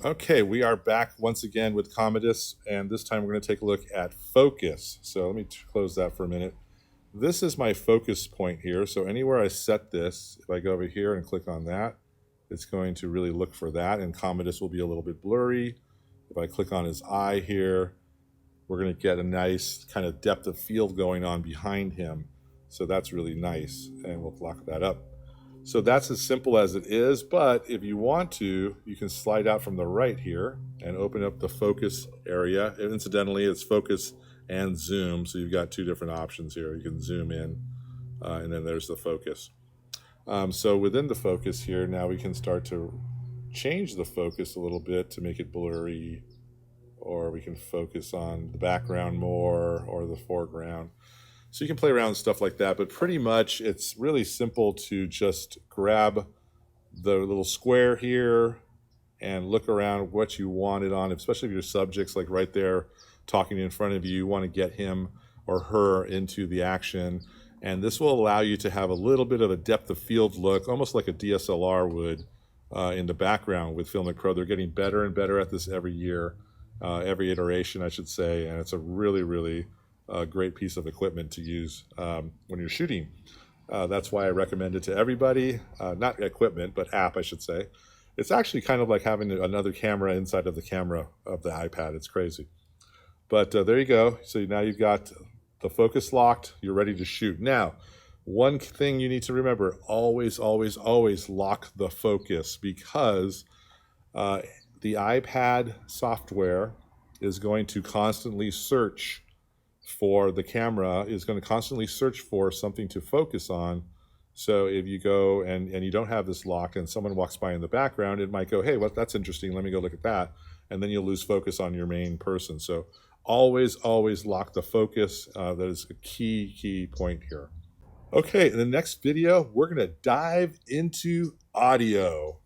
Okay, we are back once again with Commodus, and this time we're going to take a look at focus. So let me close that for a minute. This is my focus point here. So anywhere I set this, if I go over here and click on that, it's going to really look for that, and Commodus will be a little bit blurry. If I click on his eye here, we're going to get a nice kind of depth of field going on behind him. So that's really nice, and we'll lock that up. So that's as simple as it is, but if you want to, you can slide out from the right here and open up the focus area. And incidentally, it's focus and zoom, so you've got two different options here. You can zoom in, and then there's the focus. So within the focus here, now we can start to change the focus a little bit to make it blurry, or we can focus on the background more or the foreground. So you can play around with stuff like that, but pretty much it's really simple to just grab the little square here and look around what you want it on, especially if your subject's like right there talking in front of you. You want to get him or her into the action. And this will allow you to have a little bit of a depth of field look, almost like a DSLR would in the background with Filmic Pro. They're getting better and better at this every year, every iteration, I should say. And it's a really, really great piece of equipment to use when you're shooting. That's why I recommend it to everybody. Not equipment, but app, I should say. It's actually kind of like having another camera inside of the camera of the iPad. It's crazy. But there you go. So now you've got the focus locked. You're ready to shoot. Now, one thing you need to remember, always, always, always lock the focus, because the iPad software is going to constantly search for the camera, is going to constantly search for something to focus on. So if you go and you don't have this lock and someone walks by in the background, it might go, hey, well, that's interesting, let me go look at that. And then you'll lose focus on your main person. So always, always lock the focus. That is a key point here. Okay, in the next video, we're going to dive into audio.